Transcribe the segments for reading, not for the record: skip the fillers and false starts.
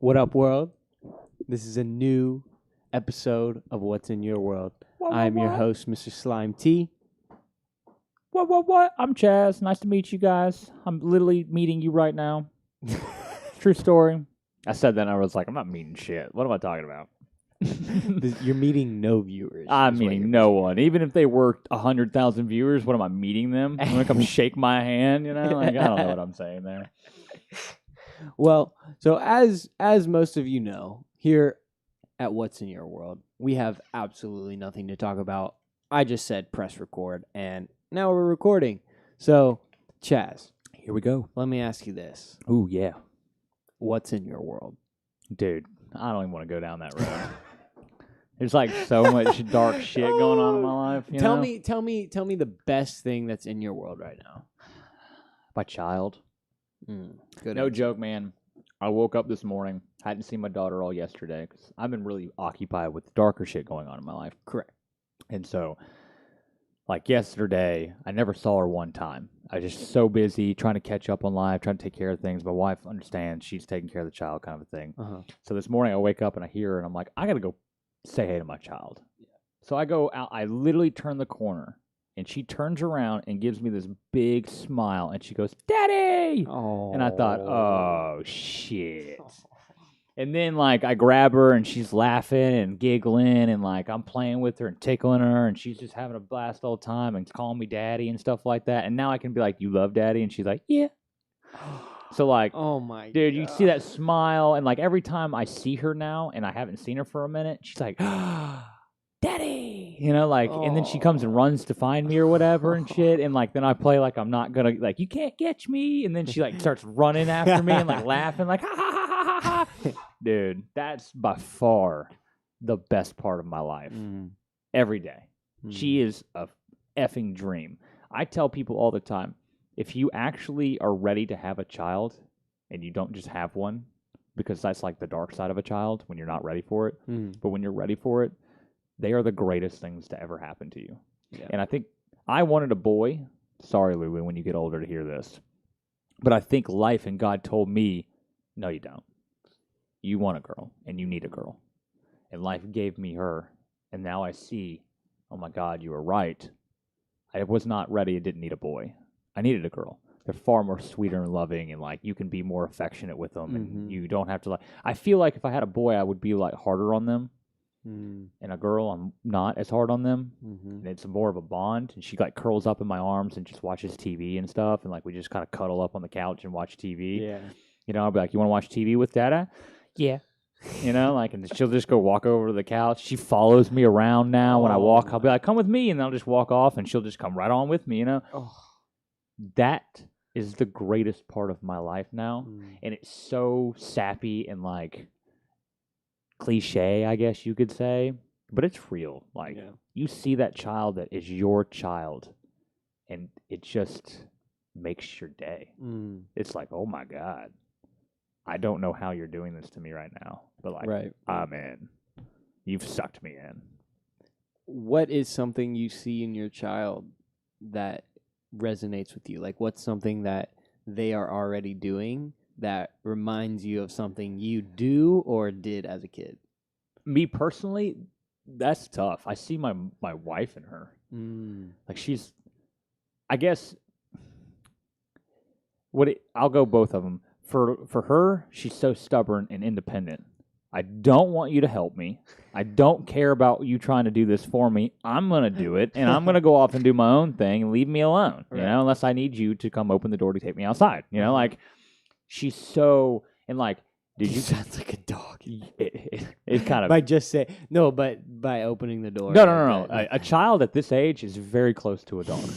What up, world? This is a new episode of What's in Your World. I'm your host, Mr. SlimeT. What? I'm Chaz. Nice to meet you guys. I'm literally meeting you right now. True story. I said that and I was like, I'm not meeting shit. What am I talking about? You're meeting no viewers. I'm meeting no one. Even if they were 100,000 viewers, what am I meeting them? I'm going to come shake my hand, you know? Like, I don't know what I'm saying there. Well, so as most of you know, here at What's in Your World, we have absolutely nothing to talk about. I just said press record, and now we're recording. So, Chaz, Here we go. let me ask you this. Ooh, yeah. What's in your world? Dude, I don't even want to go down that road. There's like so much dark shit going on in my life. You Tell know? me the best thing that's in your world right now. My child. Good. No answer. joke, man. I woke up this morning. Hadn't seen my daughter all yesterday because I've been really occupied with darker shit going on in my life. Correct. And so, like yesterday, I never saw her one time. I was just so busy trying to catch up on life, trying to take care of things. My wife understands she's taking care of the child, kind of a thing. Uh-huh. So this morning, I wake up and I hear her, and I'm like, I gotta go say hey to my child. Yeah. So I go out. I literally turn the corner, and she turns around and gives me this big smile, and she goes, "Daddy!" Oh. And I thought, oh shit. And then, like, I grab her, and she's laughing and giggling, and, like, I'm playing with her and tickling her, and she's just having a blast all the time and calling me daddy and stuff like that. And now I can be like, you love daddy? And she's like, yeah. So, like, oh my dude, God. you see that smile, and, like, every time I see her now, and I haven't seen her for a minute, she's like, daddy, you know, like, and then she comes and runs to find me or whatever and shit, and, like, then I play like I'm not gonna, like, you can't catch me, and then she, like, starts running after me and, like, laughing, like, ha, ha, ha, ha, ha, ha. Dude, that's by far the best part of my life. Every day. She is a effing dream. I tell people all the time, if you actually are ready to have a child and you don't just have one, because that's like the dark side of a child when you're not ready for it, but when you're ready for it, they are the greatest things to ever happen to you. Yeah. And I think I wanted a boy. Sorry, Lulu, when you get older to hear this. But I think life and God told me, no, you don't. You want a girl, and you need a girl. And life gave me her, and now I see, oh my God, you were right. I was not ready. I didn't need a boy. I needed a girl. They're far more sweeter and loving, and, like, you can be more affectionate with them, and you don't have to, like, I feel like if I had a boy, I would be, like, harder on them. And a girl, I'm not as hard on them. And it's more of a bond. And she, like, curls up in my arms and just watches TV and stuff. And, like, we just kind of cuddle up on the couch and watch TV. Yeah. You know, I'll be like, you want to watch TV with Dada? Yeah. You know, like, and she'll just go walk over to the couch. She follows me around now. When I walk, I'll be like, come with me. And then I'll just walk off and she'll just come right on with me, you know? That is the greatest part of my life now. And it's so sappy and, like, cliche, I guess you could say, but it's real. Like, you see that child that is your child, and it just makes your day. It's like, oh my God, I don't know how you're doing this to me right now, but, like, I'm in. You've sucked me in. What is something you see in your child that resonates with you? Like, what's something that they are already doing that reminds you of something you do or did as a kid? Me personally, that's tough. I see my wife in her. Like, she's, I guess, I'll go both of them. For her, she's so stubborn and independent. I don't want you to help me. I don't care about you trying to do this for me. I'm going to do it, and I'm going to go off and do my own thing and leave me alone, you know, unless I need you to come open the door to take me outside. You know, like, she's so, and, like, dude, you sounds like a dog. It's kind of by just say no, but by opening the door. No. A child at this age is very close to a dog.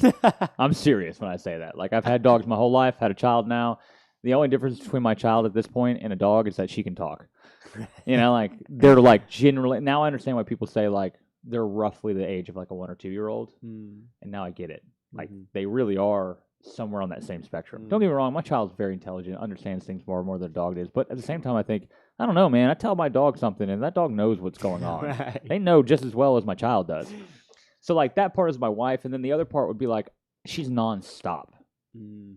I'm serious when I say that. Like, I've had dogs my whole life, had a child now. The only difference between my child at this point and a dog is that she can talk. You know, like, they're, like, generally, now I understand why people say, like, they're roughly the age of, like, a 1 or 2 year old. And now I get it. Like, they really are somewhere on that same spectrum. Don't get me wrong, my child's very intelligent, understands things more than a dog is, but at the same time, I think, I don't know, man, I tell my dog something, and that dog knows what's going on. They know just as well as my child does. So, like, that part is my wife, and then the other part would be, like, she's nonstop.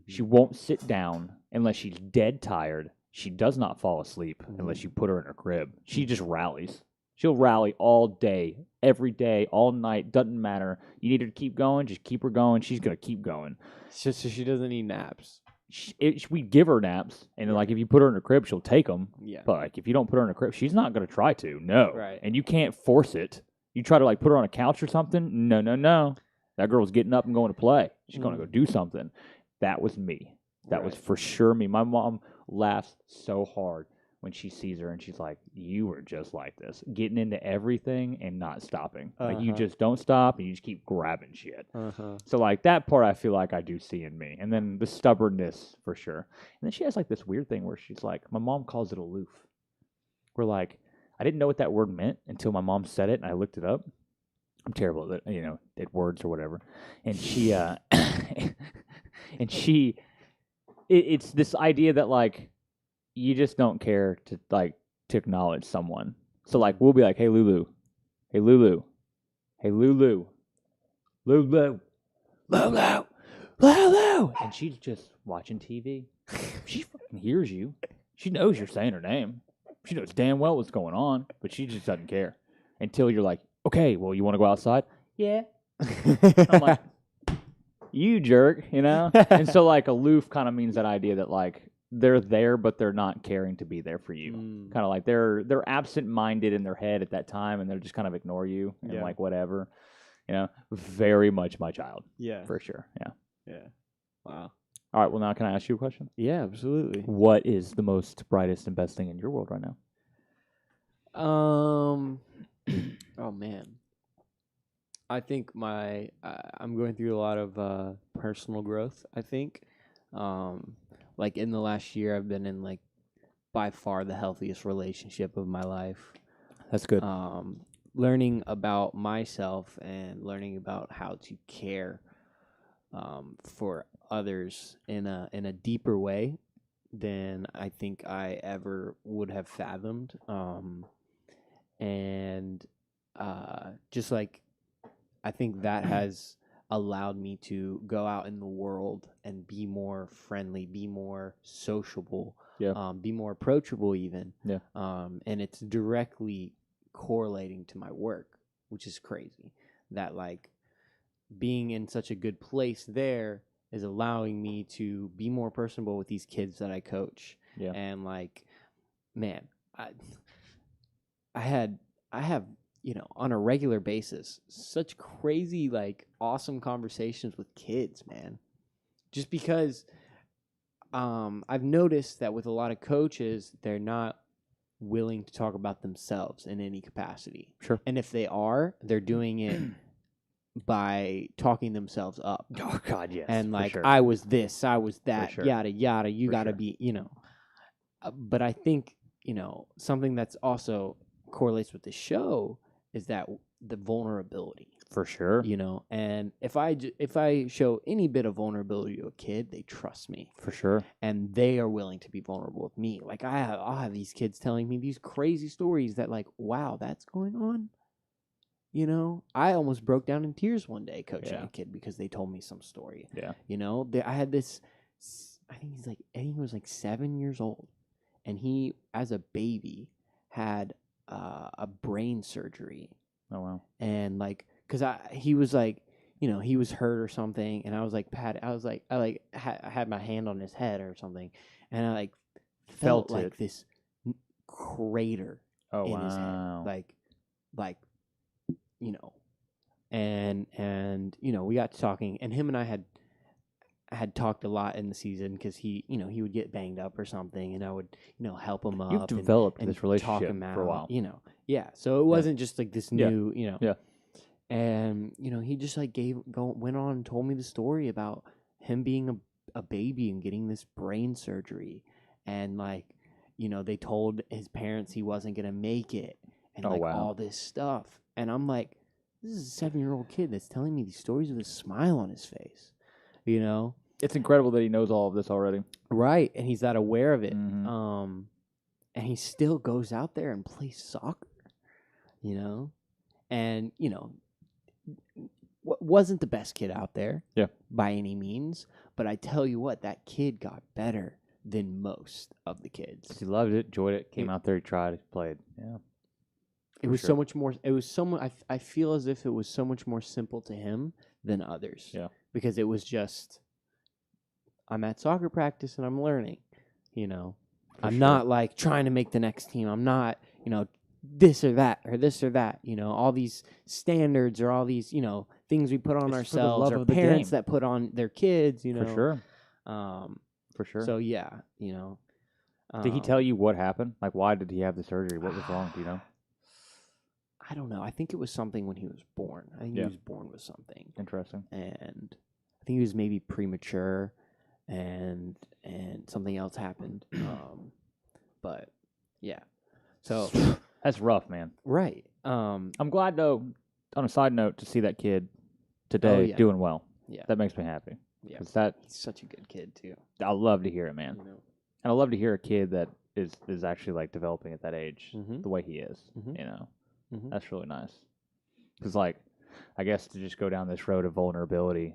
She won't sit down unless she's dead tired She does not fall asleep unless you put her in her crib. She just rallies. She'll rally all day, every day, all night. Doesn't matter. You need her to keep going, just keep her going. She's going to keep going. So she doesn't need naps. We give her naps, and like if you put her in her crib, she'll take them. Yeah. But like if you don't put her in her crib, she's not going to try to. No. Right. And you can't force it. You try to like put her on a couch or something. No. That girl's getting up and going to play. She's going to go do something. That was me. That was for sure me. My mom laughs so hard when she sees her, and she's like, "You were just like this, getting into everything and not stopping. Like you just don't stop, and you just keep grabbing shit." So like that part, I feel like I do see in me, and then the stubbornness for sure. And then she has like this weird thing where she's like, my mom calls it aloof. We're like, I didn't know what that word meant until my mom said it, and I looked it up. I'm terrible at at words or whatever. And she, it's this idea that like you just don't care to acknowledge someone. So like we'll be like, "Hey Lulu, hey Lulu, hey Lulu, Lulu, Lulu, Lulu," and she's just watching TV. She fucking hears you. She knows you're saying her name. She knows damn well what's going on, but she just doesn't care until you're like, "Okay, well, you want to go outside?" "Yeah." I'm like, "You jerk," And so like aloof kind of means that idea that like they're there, but they're not caring to be there for you. Kind of like they're absent-minded in their head at that time, and they're just kind of ignore you and like whatever. Very much my child. Yeah, for sure. Yeah. Wow. All right. Well, now can I ask you a question? Yeah, absolutely. What is the most brightest and best thing in your world right now? Oh man. I think I'm going through a lot of personal growth, I think. Like in the last year I've been in like by far the healthiest relationship of my life. That's good. Learning about myself and learning about how to care for others in a deeper way than I think I ever would have fathomed. And just like I think that has allowed me to go out in the world and be more friendly, be more sociable, be more approachable even. Yeah. And it's directly correlating to my work, which is crazy. That like being in such a good place there is allowing me to be more personable with these kids that I coach. Yeah. And like, man, I have on a regular basis, such crazy, like, awesome conversations with kids, man. Just because I've noticed that with a lot of coaches, they're not willing to talk about themselves in any capacity. Sure. And if they are, they're doing it by talking themselves up. Oh, God, yes. And, like, sure. I was this, I was that, sure. yada, yada. You got to be, But I think, something that's also correlates with the show is that the vulnerability. For sure. And if I show any bit of vulnerability to a kid, they trust me. For sure. And they are willing to be vulnerable with me. Like I'll have these kids telling me these crazy stories that like, wow, that's going on. I almost broke down in tears one day coaching a kid because they told me some story. Yeah. I had this, I think he was like 7 years old, and he, as a baby, had a brain surgery. Oh wow. And like, cause he was like, he was hurt or something, and I was like, I had my hand on his head or something, and I like felt like this crater in his head, like, and we got to talking, and him and I had talked a lot in the season because he would get banged up or something, and I would help him up. You've developed and this relationship talk him out, for a while. Yeah. So it wasn't just like this new, Yeah. And he just like went on and told me the story about him being a baby and getting this brain surgery, and like they told his parents he wasn't gonna make it, and all this stuff, and I'm like, this is a 7-year-old kid that's telling me these stories with a smile on his face, It's incredible that he knows all of this already. Right, and he's that aware of it. Mm-hmm. And he still goes out there and plays soccer, and wasn't the best kid out there, by any means. But I tell you what, that kid got better than most of the kids. He loved it, enjoyed it, came out there, he tried, played. Yeah. It was so much more. It was so much. I feel as if it was so much more simple to him than others. Yeah. Because it was just, I'm at soccer practice and I'm learning. You know, I'm not like trying to make the next team. I'm not, this or that or this or that. All these standards or all these, things we put on ourselves or parents that put on their kids. For sure. For sure. So yeah, did he tell you what happened? Like, why did he have the surgery? What was wrong? Do you know? I don't know. I think it was something when he was born. I think he was born with something. Interesting. And I think he was maybe premature, and something else happened. But yeah, so that's rough, man. Right. I'm glad though. On a side note, to see that kid today doing well. Yeah, that makes me happy. Yeah, because he's such a good kid too. I love to hear it, man. And I love to hear a kid that is actually like developing at that age the way he is. That's really nice. Because like, I guess to just go down this road of vulnerability,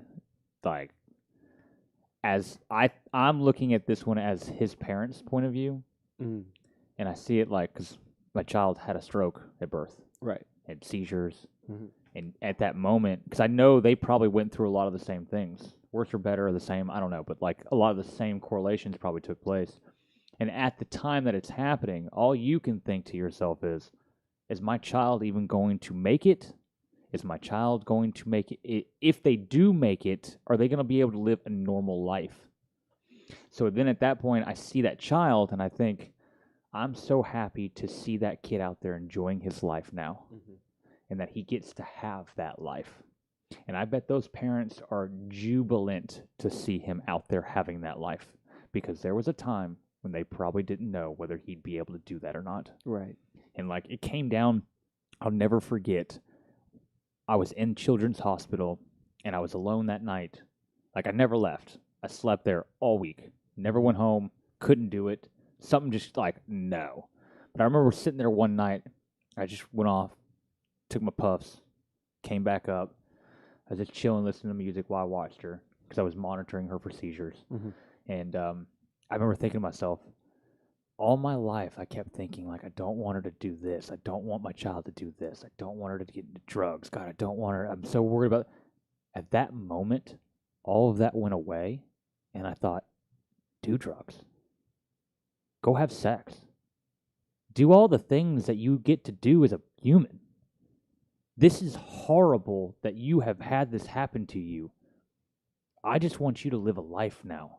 like, as I'm looking at this one as his parents' point of view, and I see it like, because my child had a stroke at birth, right, had seizures, and at that moment, because I know they probably went through a lot of the same things, worse or better or the same, I don't know, but like a lot of the same correlations probably took place. And at the time that it's happening, all you can think to yourself is my child even going to make it? Is my child going to make it? If they do make it, are they going to be able to live a normal life? So then at that point, I see that child and I think, I'm so happy to see that kid out there enjoying his life now and that he gets to have that life. And I bet those parents are jubilant to see him out there having that life, because there was a time when they probably didn't know whether he'd be able to do that or not. Right. And like, it came down, I'll never forget, I was in Children's Hospital and I was alone that night. Like, I never left. I slept there all week. Never went home. Couldn't do it. Something just like, no. But I remember sitting there one night. I just went off, took my puffs, came back up. I was just chilling, listening to music while I watched her because I was monitoring her for seizures. And I remember thinking to myself, all my life I kept thinking, like, I don't want her to do this. I don't want my child to do this. I don't want her to get into drugs. God, I don't want her. I'm so worried about it. At that moment, all of that went away, and I thought, do drugs. Go have sex. Do all the things that you get to do as a human. This is horrible that you have had this happen to you. I just want you to live a life now.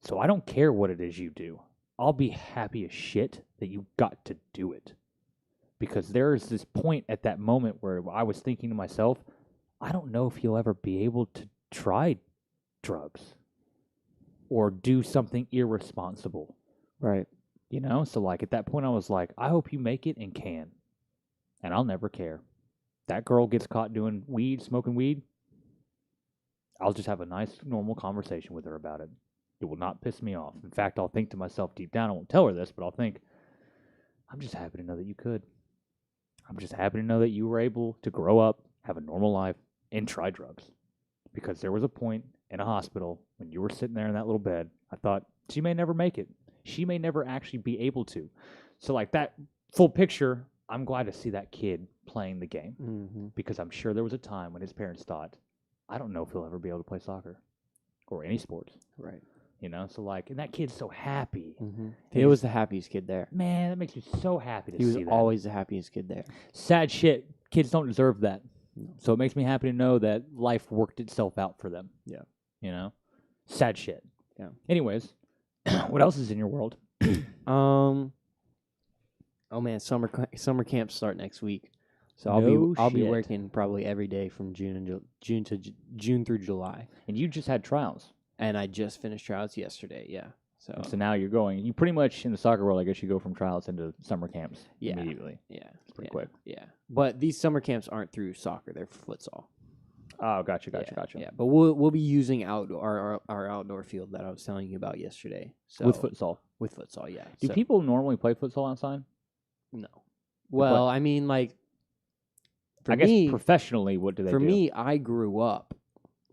So I don't care what it is you do. I'll be happy as shit that you got to do it. Because there is this point at that moment where I was thinking to myself, I don't know if you'll ever be able to try drugs or do something irresponsible. Right. So like at that point I was like, I hope you make it and can. And I'll never care. That girl gets caught doing weed, smoking weed, I'll just have a nice, normal conversation with her about it. It will not piss me off. In fact, I'll think to myself deep down, I won't tell her this, but I'll think, I'm just happy to know that you could. I'm just happy to know that you were able to grow up, have a normal life, and try drugs. Because there was a point in a hospital when you were sitting there in that little bed, I thought, she may never make it. She may never actually be able to. So like that full picture, I'm glad to see that kid playing the game. Because I'm sure there was a time when his parents thought, I don't know if he'll ever be able to play soccer or any sports. Right. So like, and that kid's so happy. He was the happiest kid there. Man, that makes me so happy to see that. He was always the happiest kid there. Sad shit. Kids don't deserve that. No. So it makes me happy to know that life worked itself out for them. Yeah. Sad shit. Yeah. Anyways, what else is in your world? Oh man, summer camps start next week. So I'll be working probably every day from June through July. And you just had trials. And I just finished trials yesterday, yeah. So now you're going. You pretty much, in the soccer world, I guess you go from trials into summer camps immediately. Yeah. It's pretty quick. Yeah. But these summer camps aren't through soccer. They're futsal. Oh, gotcha. Yeah, but we'll be using our outdoor field that I was telling you about yesterday. So with futsal? With futsal, yeah. Do people normally play futsal outside? No. Well, I mean, like, I guess professionally, what do they do? For me, I grew up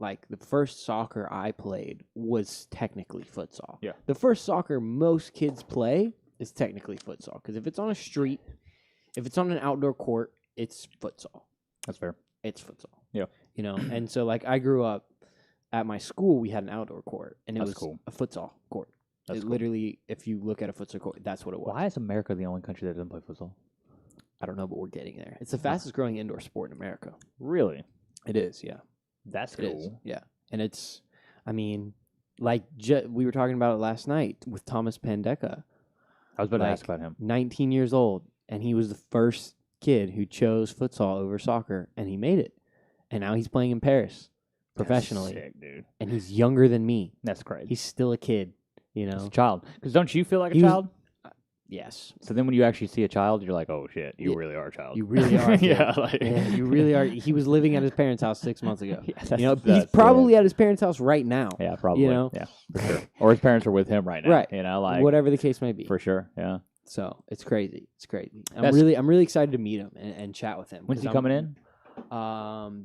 like the first soccer I played was technically futsal. Yeah. The first soccer most kids play is technically futsal because if it's on a street, if it's on an outdoor court, it's futsal. That's fair. It's futsal. Yeah. You know, and so like I grew up at my school, we had an outdoor court, and it That's was cool. a futsal court. That's It cool. literally, if you look at a futsal court, that's what it was. Why is America the only country that doesn't play futsal? I don't know, but we're getting there. It's the fastest growing indoor sport in America. Really? It is, yeah. That's It is, cool. yeah. And it's, I mean, like we were talking about it last night with Thomas Pandeka, I was about to Like, ask about him. 19 years old, and he was the first kid who chose futsal over soccer, and he made it. And now he's playing in Paris professionally, That's sick, dude. and he's younger than me. That's crazy. He's still a kid, you He's know? a child. Because don't you feel like a He was- child? Yes. So then when you actually see a child, you're like, oh, shit, you Yeah. really are a child. You really are. a kid. Yeah, like, Yeah, you really are. He was living at his parents' house 6 months ago. Yeah, that's, You know, he's that's probably it. at his parents' house right now. Yeah, probably. know? Yeah, for sure. Or his parents are with him right now. Right. You know, like, Whatever the case may be. for sure. Yeah. So it's crazy. It's crazy. I'm That's- really excited to meet him and chat with him. When's 'cause he I'm- coming in?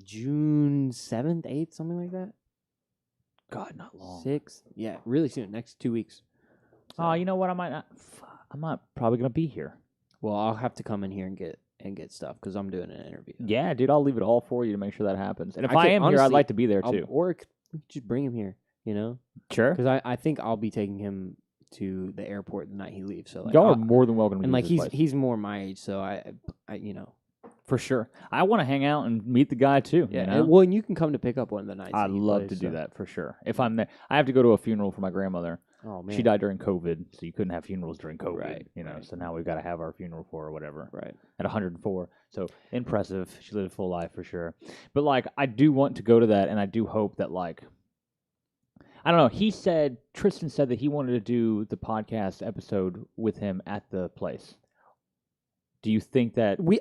June 7th, 8th, something like that. God, not long. 6th. Yeah, really soon. Next 2 weeks. Oh, you know what? I'm not probably going to be here. Well, I'll have to come in here and get stuff because I'm doing an interview. Yeah, dude, I'll leave it all for you to make sure that happens. And if I I, could- am here, I'd honestly, like to be there too. Or we could just bring him here, you know? Sure. Because I think I'll be taking him to the airport the night he leaves. So like, Y'all are I'll- more than welcome to and use like this place. he's more my age, so I you know. For sure. I want to hang out and meet the guy too. Yeah, You know? well, and you can come to pick up one of the nights. I'd that he love plays, to do so- that for sure. If I'm there, I have to go to a funeral for my grandmother. Oh man, She died during COVID, so you couldn't have funerals during COVID. Right, You know, right. so now we've got to have our funeral for her or whatever. Right. At 104. So impressive. She lived a full life for sure. But like, I do want to go to that, and I do hope that like, I don't know. Tristan said that he wanted to do the podcast episode with him at the place. Do you think that We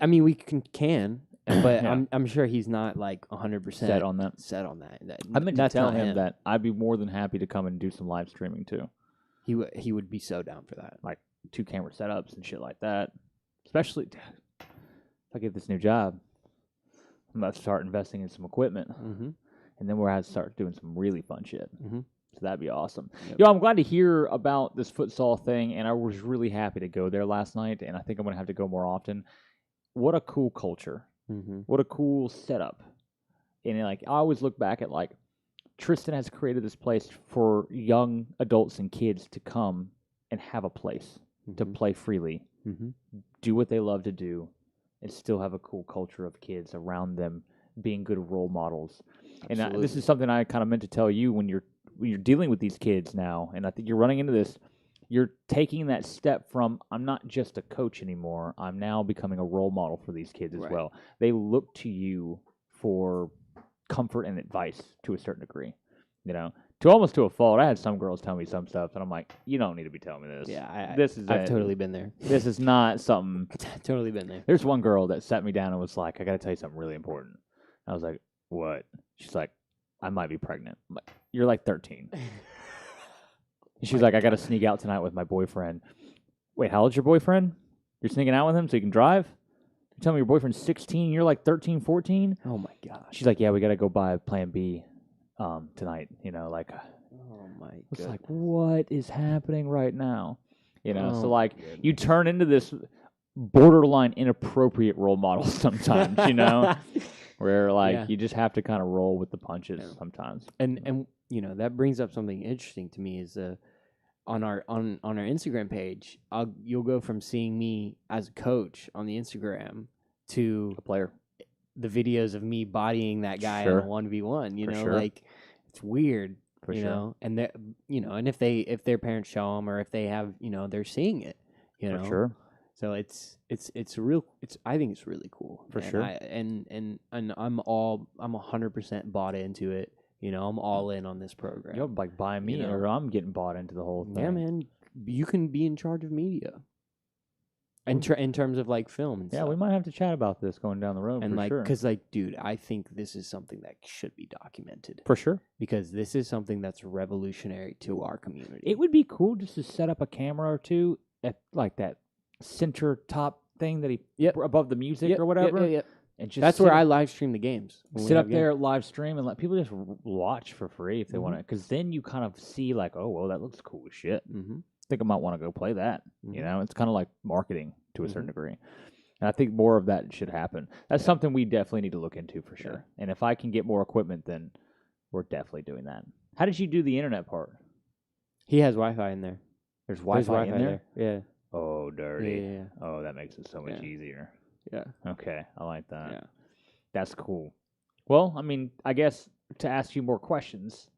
can, but Yeah. I'm sure he's not like 100% set on that? set on that. I meant to That's tell not him that I'd be more than happy to come and do some live streaming too. he would be so down for that. 2 camera setups and shit like that. Especially if I get this new job, I'm about to start investing in some equipment, Mm-hmm. and then we're going to start doing some really fun shit. Mhm. So that'd be awesome. Yep. Yo, I'm glad to hear about this futsal thing, and I was really happy to go there last night, and I think I'm going to have to go more often. What a cool culture. Mm-hmm. What a cool setup. And like, I always look back at like, Tristan has created this place for young adults and kids to come and have a place to play freely, Mm-hmm. do what they love to do, and still have a cool culture of kids around them being good role models. And this is something I kind of meant to tell you when you're dealing with these kids now, and I think you're running into this. You're taking that step from, I'm not just a coach anymore, I'm now becoming a role model for these kids as Right. well. They look to you for comfort and advice to a certain degree, you know, almost to a fault. I had some girls tell me some stuff, and I'm like, you don't need to be telling me this. Yeah, I've totally been there. This is not something. Totally been there. There's one girl that sat me down and was like, I got to tell you something really important. I was like, what? She's like, I might be pregnant. I'm like, you're like 13. And she's like, I got to sneak out tonight with my boyfriend. Wait, how old's your boyfriend? You're sneaking out with him so you can drive? You tell me your boyfriend's 16, you're like 13, 14? Oh my gosh. She's like, yeah, we got to go buy Plan B tonight. You know, like, Oh my it's god. like, what is happening right now? You know, so Oh, like, goodness. you turn into this borderline inappropriate role model sometimes, you know, where like Yeah. you just have to kind of roll with the punches Yeah. sometimes. And you know that brings up something interesting to me is on our Instagram page, you'll go from seeing me as a coach on the Instagram to A player. the videos of me bodying that guy Sure. in a 1v1. You For know, sure. like it's weird. For you sure. know, and that and if their parents show them or if they have they're seeing it. You know, For sure. So it's I think it's really cool For and sure. and I'm 100% bought into it. You know, I'm all in on this program. You'll like buy me, You know. or I'm getting bought into the whole thing. Yeah, man, you can be in charge of media. In terms of like film and Yeah, stuff. we might have to chat about this going down the road And for like, sure. because like, dude, I think this is something that should be documented For sure. because this is something that's revolutionary to our community. It would be cool just to set up a camera or two at like that center top thing that he Yep. above the music Yep, or yep, whatever. yep. And just That's where I live stream the games. sit up there, live stream, and let people just watch for free if they Mhm. want to. Because then you kind of see like, oh, well, that looks cool as shit. Mm-hmm. I think I might want to go play that. You Mhm. know, it's kind of like marketing to a certain Mhm. degree. And I think more of that should happen. That's Yeah. something we definitely need to look into for sure. Yeah. And if I can get more equipment, then we're definitely doing that. How did you do the internet part? He has Wi-Fi in there. There's There's Wi-Fi in there? Yeah. Oh, dirty. Yeah. Oh, that makes it so much Yeah. easier. Yeah. Okay, I like that. Yeah. That's cool. Well, I mean, I guess to ask you more questions,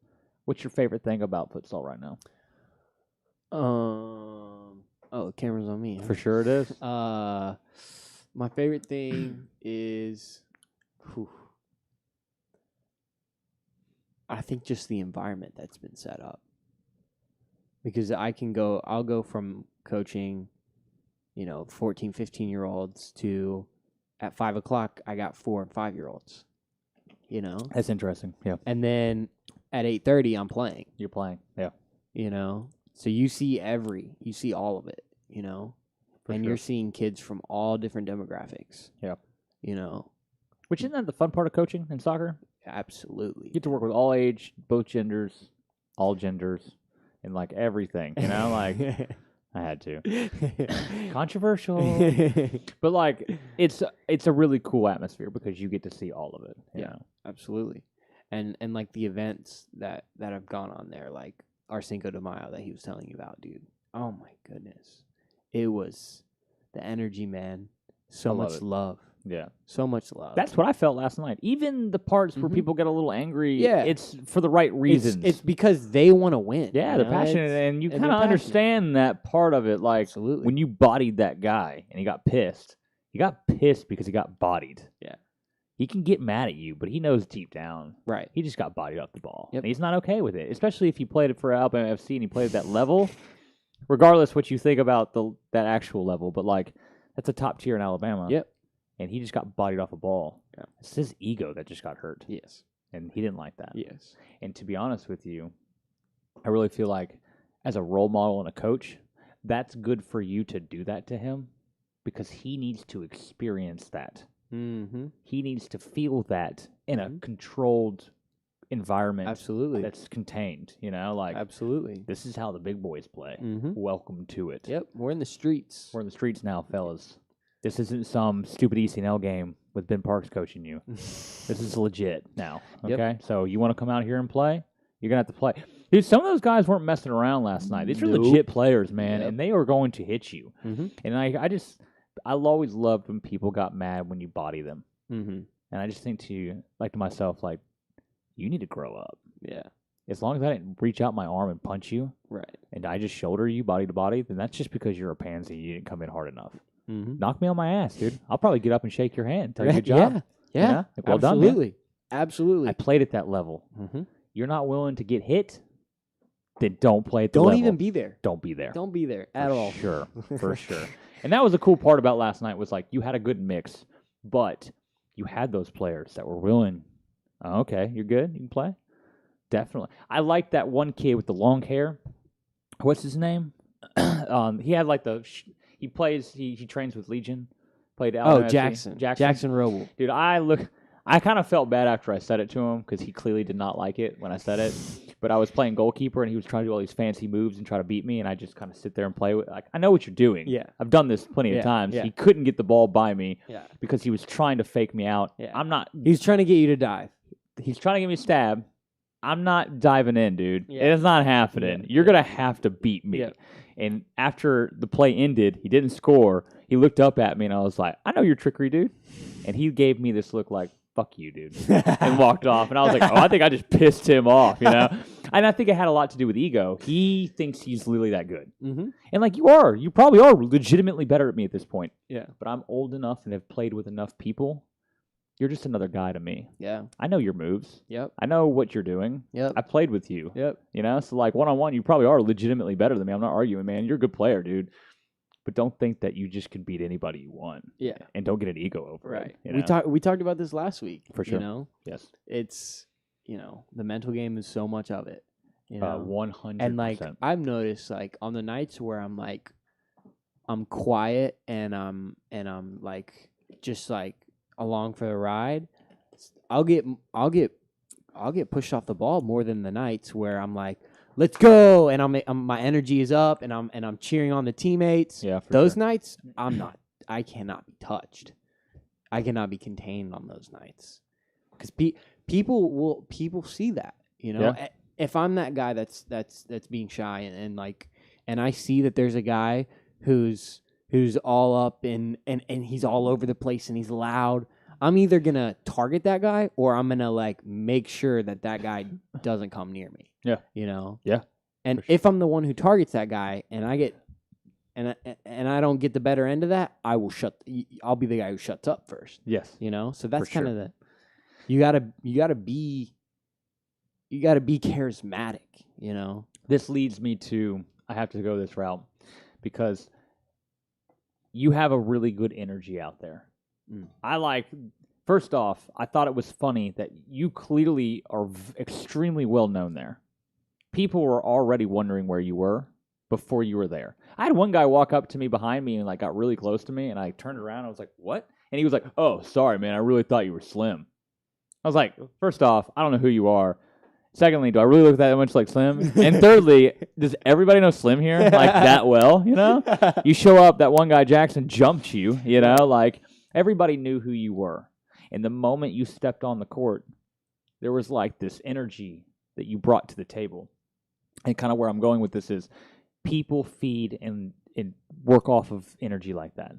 what's your favorite thing about futsal right now? Oh, the camera's on me. Huh? For sure it is. My favorite thing is, I think just the environment that's been set up. Because I'll go from coaching, 14, 15-year-olds to at 5 o'clock, I got 4 and 5-year-olds, That's interesting. Yeah. and then at 8:30, I'm playing, You're playing. Yeah. so you see all of it, For and sure. you're seeing kids from all different demographics. Yeah. Which Isn't that the fun part of coaching in soccer? absolutely. You get to work with all age, both genders, all genders, and like everything, like I had to. Controversial. But like it's a really cool atmosphere because you get to see all of it. You know? Absolutely. And like the events that have gone on there, like our Cinco de Mayo that he was telling you about, dude. Oh my goodness. It was the energy, man. So I love much it. love. Yeah. So much love. That's what I felt last night. Even the parts where Mhm. people get a little angry, Yeah. it's for the right reasons. It's because they want to win. yeah, you they're know? passionate, It's- and you and kind they're of passionate. understand that part of it. Like Absolutely. when you bodied that guy and he got pissed because he got bodied. Yeah. He can get mad at you, but he knows deep down Right. he just got bodied off the ball. Yep. And he's not okay with it, especially if he played it for Alabama FC and he played at that level. Regardless what you think about that actual level, but like that's a top tier in Alabama. Yep. And he just got bodied off a ball. Yeah. It's his ego that just got hurt. Yes. And he didn't like that. Yes. And to be honest with you, I really feel like as a role model and a coach, that's good for you to do that to him because he needs to experience that. Mm-hmm. He needs to feel that in a Mhm. controlled environment Absolutely. that's contained, like Absolutely. this is how the big boys play. Mm-hmm. Welcome to it. Yep. We're in the streets. We're in the streets now, fellas. This isn't some stupid ECNL game with Ben Parks coaching you. This is legit now. Yep. Okay? So you want to come out here and play? You're going to have to play. Dude, some of those guys weren't messing around last night. These are Nope. legit players, man, Yep. and they are going to hit you. Mm-hmm. And I always loved when people got mad when you body them. Mm-hmm. And I just think to myself, like, you need to grow up. Yeah. As long as I didn't reach out my arm and punch you, Right. and I just shoulder you body to body, then that's just because you're a pansy. You didn't come in hard enough. Mm-hmm. Knock me on my ass, dude. I'll probably get up and shake your hand. Tell you good job. Yeah. know? Like, well done, man. Absolutely. Absolutely. I played at that level. Mm-hmm. You're not willing to get hit, then don't play at the Don't level. even be there. Don't be there. Don't be there at For all. Sure. For sure. And that was the cool part about last night was like you had a good mix, but you had those players that were willing. Oh, okay, you're good. You can play. Definitely. I like that one kid with the long hair. What's his name? He had like he plays. He trains with Legion. Played Alabama FC. Jackson. Jackson Roble. Dude, I kind of felt bad after I said it to him because he clearly did not like it when I said it. But I was playing goalkeeper and he was trying to do all these fancy moves and try to beat me, and I just kind of sit there and play with. Like, I know what you're doing. Yeah. I've done this plenty Yeah, of times. yeah. He couldn't get the ball by me Yeah. because he was trying to fake me out. Yeah. I'm not. He's trying to get you to dive. He's trying to give me a stab. I'm not diving in, dude. Yeah. It's not happening. Yeah. You're gonna have to beat me. Yeah. And after the play ended, he didn't score. He looked up at me, and I was like, "I know your trickery, dude." And he gave me this look like, "Fuck you, dude," and walked off. And I was like, "Oh, I think I just pissed him off," And I think it had a lot to do with ego. He thinks he's literally that good, Mm-hmm. and like you probably are legitimately better at me at this point. Yeah. But I'm old enough and have played with enough people. You're just another guy to me. Yeah. I know your moves. Yep. I know what you're doing. Yep. I played with you. Yep. So like one-on-one, you probably are legitimately better than me. I'm not arguing, man. You're a good player, dude. But don't think that you just can beat anybody you want. Yeah. And don't get an ego over Right. it. We talked about this last week. For sure. It's Yes. the mental game is so much of it. 100%. And like I've noticed like on the nights where I'm like I'm quiet and I'm like just like along for the ride, I'll get pushed off the ball more than the nights where I'm like, let's go, and my energy is up, and I'm cheering on the teammates. Yeah, for those sure. nights, I cannot be touched. I cannot be contained on those nights, because people see that, you know. Yeah. If I'm that guy that's being shy and I see that there's a guy who's all up and he's all over the place and he's loud, I'm either gonna target that guy or I'm gonna like make sure that guy doesn't come near me. Yeah. You know. Yeah. And if I'm the one who targets that guy and I get and I don't get the better end of that, I'll be the guy who shuts up first. Yes. You know. So that's For kind sure. of you gotta be charismatic. You know. This leads me to, I have to go this route because you have a really good energy out there. First off, I thought it was funny that you clearly are extremely well known there. People were already wondering where you were before you were there. I had one guy walk up to me behind me and like got really close to me, and I turned around and I was like, "What?" And he was like, "Oh, sorry, man. I really thought you were Slim." I was like, first off, I don't know who you are. Secondly, do I really look that much like Slim? And thirdly, does everybody know Slim here like that well? You know, you show up, that one guy Jackson jumped you. You know, like everybody knew who you were. And the moment you stepped on the court, there was like this energy that you brought to the table. And kind of where I'm going with this is, people feed and work off of energy like that.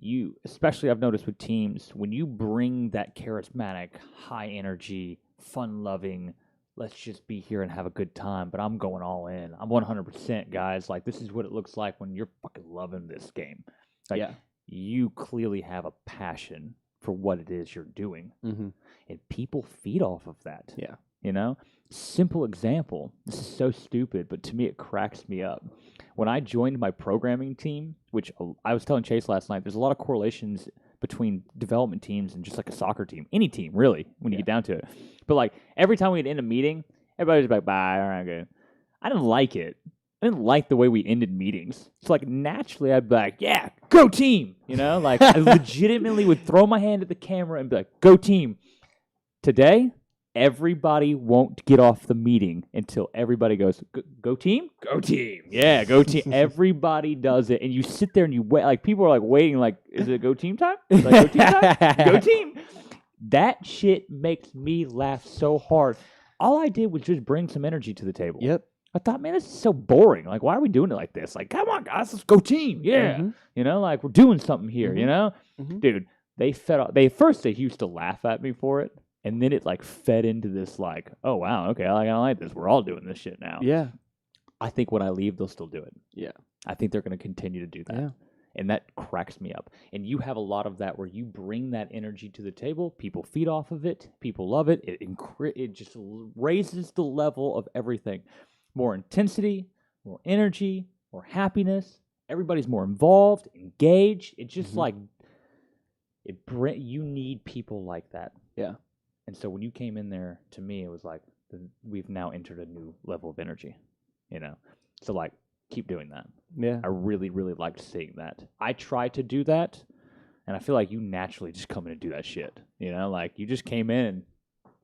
You, especially I've noticed with teams, when you bring that charismatic, high energy, fun-loving, let's just be here and have a good time, but I'm going all in. I'm 100%, guys. Like, this is what it looks like when you're fucking loving this game. Like, Yeah. You clearly have a passion for what it is you're doing. Mm-hmm. And people feed off of that. Yeah. You know? Simple example. This is so stupid, but to me it cracks me up. When I joined my programming team, which I was telling Chase last night, there's a lot of correlations between development teams and just like a soccer team. Any team, really, when you get down to it. But like every time we'd end a meeting, everybody was like, bye, all right, good. I didn't like it. I didn't like the way we ended meetings. So like naturally I'd be like, yeah, go team. You know, like I legitimately would throw my hand at the camera and be like, go team. Today, everybody won't get off the meeting until everybody goes, go team? Go team. Yeah, go team. Everybody does it. And you sit there and you wait. Like, people are like waiting, like, is it go team time? Like, go team time? Go team. That shit makes me laugh so hard. All I did was just bring some energy to the table. Yep. I thought, man, this is so boring. Like, why are we doing it like this? Like, come on, guys, let's go team. Yeah. Mm-hmm. You know, like, we're doing something here, Mm-hmm. you know? Mm-hmm. Dude, they used to laugh at me for it. And then it like fed into this like, oh wow, okay, I like this. We're all doing this shit now. Yeah. I think when I leave, they'll still do it. Yeah. I think they're going to continue to do that. Yeah. And that cracks me up. And you have a lot of that where you bring that energy to the table. People feed off of it. People love it. It just raises the level of everything. More intensity, more energy, more happiness. Everybody's more involved, engaged. It's just like you need people like that. Yeah. And so when you came in there, to me, it was like, we've now entered a new level of energy, you know? So, like, keep doing that. Yeah. I really, really liked seeing that. I try to do that, and I feel like you naturally just come in and do that shit, you know? Like, you just came in, and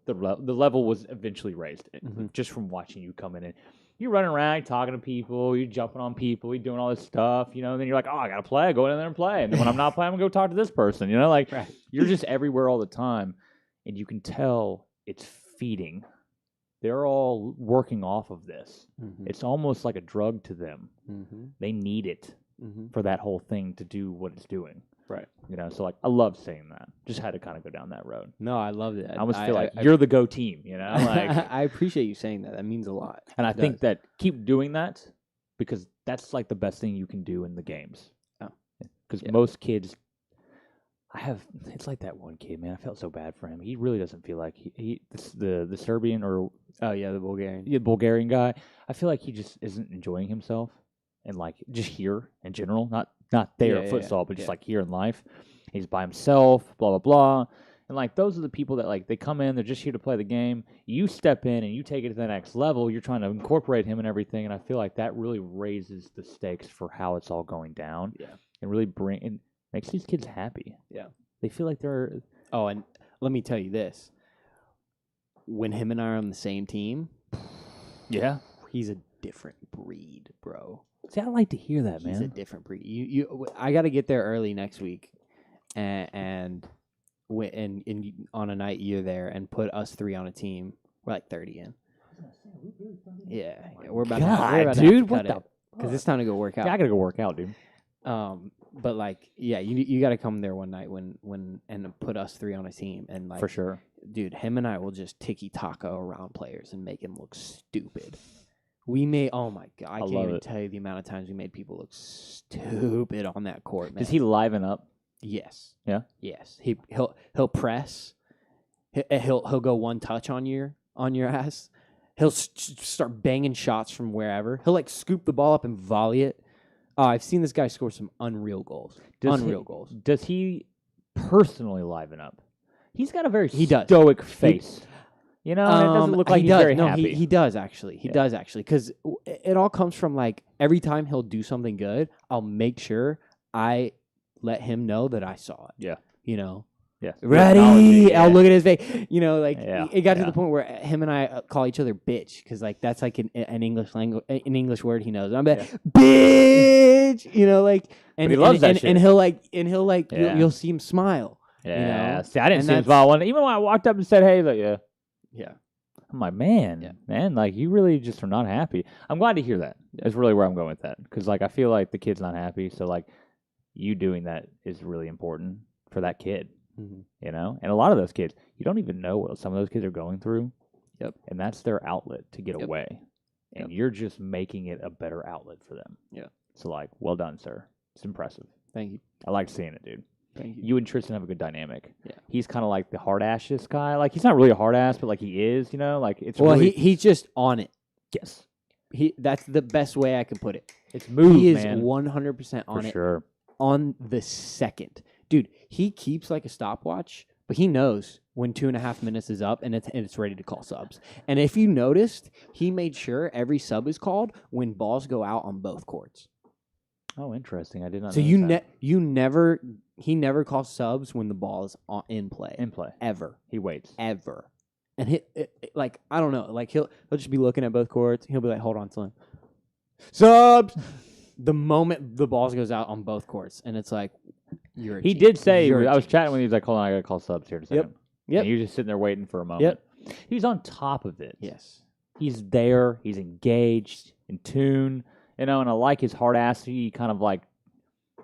the level was eventually raised just from watching you come in. And you're running around, you're talking to people, you're jumping on people, you're doing all this stuff, you know? And then you're like, oh, I got to play. I go in there and play. And then when I'm not playing, I'm going to go talk to this person, you know? Like, you're just everywhere all the time. And you can tell it's feeding. They're all working off of this. Mm-hmm. It's almost like a drug to them. Mm-hmm. They need it for that whole thing to do what it's doing. Right. You know, so like I love saying that. Just had to kind of go down that road. No, I loved it. I almost feel like you're the go team, you know? Like I appreciate you saying that. That means a lot. And I think that keep doing that because that's like the best thing you can do in the games. Oh. Because most kids it's like that one kid, man. I felt so bad for him. He really doesn't feel like the Serbian or the Bulgarian guy. I feel like he just isn't enjoying himself and like just here in general, not there at futsal, but just like here in life. He's by himself, blah blah blah. And like those are the people that like they come in, they're just here to play the game. You step in and you take it to the next level. You're trying to incorporate him and everything, and I feel like that really raises the stakes for how it's all going down. Yeah, and really makes these kids happy. Yeah. They feel like they're. Oh, and let me tell you this: when him and I are on the same team, Yeah. he's a different breed, bro. See, I like to hear that, He's a man. different breed. I got to get there early next week, and on a night you're there and put us 3 on a team. We're like 30 in. Yeah, we're about God, to dude, cut what the? it because it's time to go work out. Yeah, I gotta go work out, dude. But like, yeah, you got to come there one night when and put us 3 on a team and like For sure. dude, him and I will just tiki-taka around players and make him look stupid. We may, oh my god, I can't even tell you the amount of times we made people look stupid on that court, man. Does he liven up? Yes. Yeah. Yes. He'll press. He'll go one touch on your ass. He'll start banging shots from wherever. He'll like scoop the ball up and volley it. I've seen this guy score some unreal goals. Goals. Does he personally liven up? He's got a very does. stoic face. You know, and it doesn't look like he's very happy. He does actually. He does actually. Because it all comes from like every time he'll do something good, I'll make sure I let him know that I saw it. Yeah. You know? Yeah. Ready? Yeah. I'll look at his face. You know, like Yeah. it got to the point where him and I call each other bitch because like that's like an English language, an English word he knows. I'm like, bitch. You know, like and he loves that shit. And he'll like you'll see him smile. Yeah. You know? See, I didn't see him smile. Even when I walked up and said, "Hey," like, yeah. Yeah. I'm like, man, like you really just are not happy. I'm glad to hear that. That's really where I'm going with that because like I feel like the kid's not happy. So like you doing that is really important for that kid. Mm-hmm. You know, and a lot of those kids, you don't even know what some of those kids are going through. Yep. And that's their outlet to get away. And you're just making it a better outlet for them. Yeah. So, like, well done, sir. It's impressive. Thank you. I like seeing it, dude. Thank you. You and Tristan have a good dynamic. Yeah. He's kind of like the hard ass guy. Like, he's not really a hard ass, but like he is, you know? Like, it's well, really... he's just on it. Yes. That's the best way I can put it. It's moved, He is man. 100% on for it. Sure. On the second. Dude, he keeps like a stopwatch, but he knows when 2.5 minutes is up and it's ready to call subs. And if you noticed, he made sure every sub is called when balls go out on both courts. Oh, interesting. I did not So know he never calls subs when the ball is in play. In play. Ever. He waits. Ever. And like, I don't know, like he'll just be looking at both courts. He'll be like, hold on, Slim. Subs! The moment the ball goes out on both courts, and it's like, he did say, I was chatting with him, he was like, hold on, I got to call subs here in a second. Yep. And he was just sitting there waiting for a moment. Yep. He's on top of it. Yes. He's there. He's engaged, in tune. You know, and I like his hard assy kind of like,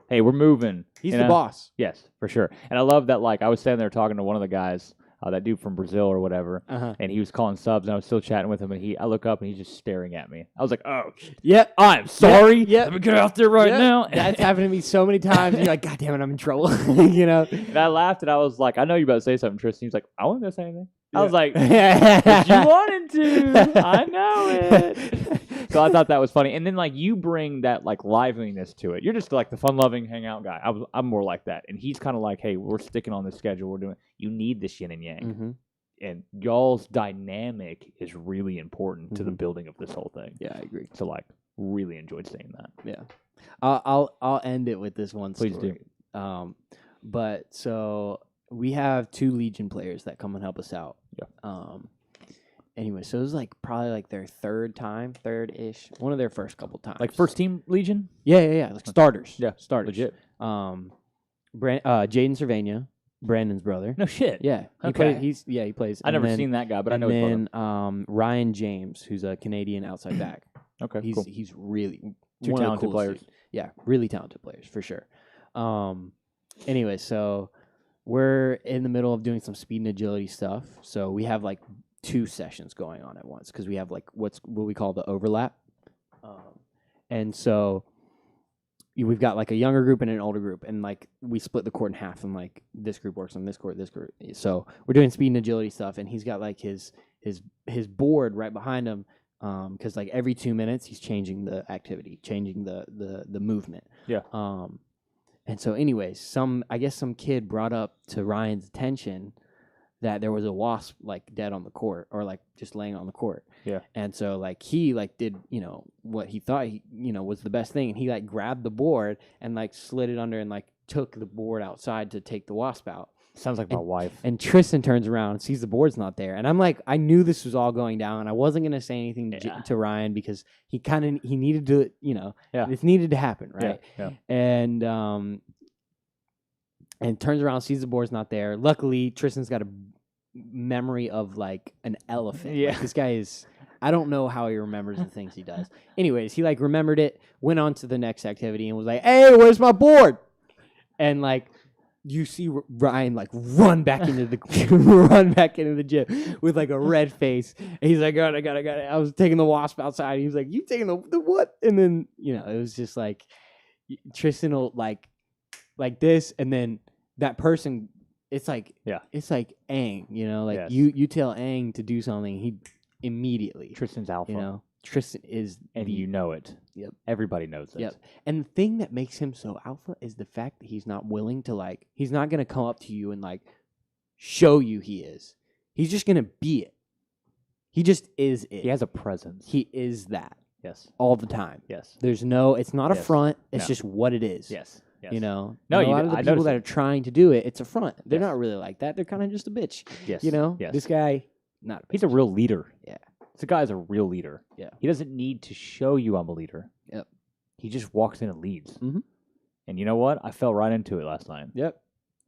hey, we're moving. He's the boss. Yes, for sure. And I love that, like, I was standing there talking to one of the guys, that dude from Brazil or whatever, and he was calling subs, and I was still chatting with him, and I look up, and he's just staring at me. I was like, oh, yep, I'm sorry. Yep. Let me get out there right now. That's happened to me so many times, and you're like, God damn it, I'm in trouble, you know? And I laughed, and I was like, I know you about to say something, Tristan. He's like, I wasn't going to say anything. I was like, but you wanted to. I know it. So I thought that was funny. And then, like, you bring that, like, liveliness to it. You're just, like, the fun-loving hangout guy. I'm more like that. And he's kind of like, hey, we're sticking on this schedule. We're doing you need this yin and yang. Mm-hmm. And y'all's dynamic is really important to the building of this whole thing. Yeah, I agree. So, like, really enjoyed seeing that. Yeah. I'll end it with this one story. Please do. But so we have 2 Legion players that come and help us out. Yeah. Anyway, so it was like probably like their third-ish, one of their first couple times. Like first team Legion? Yeah. Like starters. Yeah, starters. Legit. Jaden Cervania, Brandon's brother. No shit. Yeah. He plays. I never seen that guy, but I know his brother. And then Ryan James, who's a Canadian outside back. Okay, he's cool. He's really 2 one talented of the players. Dudes. Yeah, really talented players for sure. Anyway, so we're in the middle of doing some speed and agility stuff. So we have like 2 sessions going on at once because we have like what we call the overlap. And so we've got like a younger group and an older group, and like we split the court in half, and like this group works on this court, this group. So we're doing speed and agility stuff, and he's got like his board right behind him, because like every 2 minutes he's changing the activity, changing the movement. Yeah. And so, anyways, I guess some kid brought up to Ryan's attention that there was a wasp like dead on the court, or like just laying on the court. Yeah. And so like he like did, you know, what he thought was the best thing, and he like grabbed the board and like slid it under and like took the board outside to take the wasp out. Sounds like my wife. And Tristan turns around and sees the board's not there. And I'm like, I knew this was all going down. I wasn't going to say anything to Ryan because he needed to, it needed to happen, right? Yeah. And turns around, sees the board's not there. Luckily, Tristan's got a memory of like an elephant. Yeah. Like, this guy is, I don't know how he remembers the things he does. Anyways, he like remembered it, went on to the next activity and was like, hey, where's my board? And like, you see Ryan like run back into the gym with like a red face. And he's like, I got it. I was taking the wasp outside. He was like, you taking the what? And then, it was just like Tristan will like this. And then that person, it's like Aang, like you tell Aang to do something. He immediately. Tristan's alpha. Tristan is and you know it. Yep. Everybody knows it. Yep. And the thing that makes him so alpha is the fact that he's not willing to he's not gonna come up to you and show you he is. He's just gonna be it. He just is it. He has a presence. He is that. Yes. All the time. Yes. There's it's not a front, it's just what it is. Yes. Yes. No, a lot of the people that are trying to do it, it's a front. They're not really like that. They're kind of just a bitch. Yes. Yes. This guy, not a bitch. He's a real leader. Yeah. This guy's a real leader. Yeah. He doesn't need to show you I'm a leader. Yep. He just walks in and leads. Mm-hmm. And you know what? I fell right into it last night. Yep. I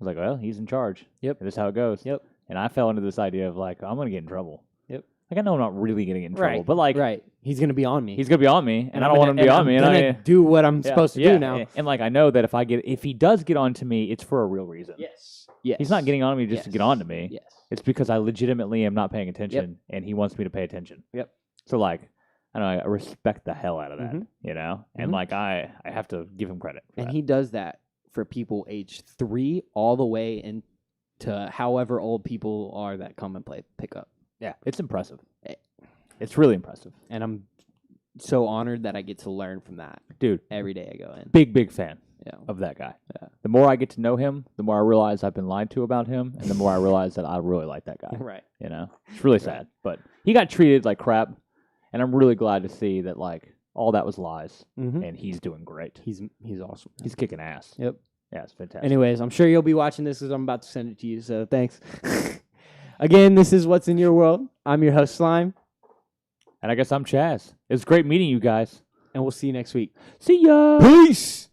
was like, well, he's in charge. Yep. And this is how it goes. Yep. And I fell into this idea of I'm going to get in trouble. Yep. I know I'm not really going to get in trouble, but right. He's going to be on me. He's going to be on me, and I don't want him to be on me. And I do what I'm supposed to do now. And I know that if he does get onto me, it's for a real reason. Yes. He's not getting on me just to get onto me. Yes. It's because I legitimately am not paying attention, and he wants me to pay attention. Yep. So I respect the hell out of that, and I have to give him credit. And he does that for people age 3 all the way into however old people are that come and play pickup. Yeah, it's impressive. It's really impressive, and I'm so honored that I get to learn from that, dude. Every day I go in. Big fan of that guy. Yeah. The more I get to know him, the more I realize I've been lied to about him, and the more I realize that I really like that guy. Right. It's really sad, but he got treated like crap. And I'm really glad to see that all that was lies, and he's doing great. He's awesome. He's kicking ass. Yep. Yeah, it's fantastic. Anyways, I'm sure you'll be watching this because I'm about to send it to you. So thanks. Again, this is What's in Your World. I'm your host Slime, and I guess I'm Chaz. It was great meeting you guys, and we'll see you next week. See ya. Peace.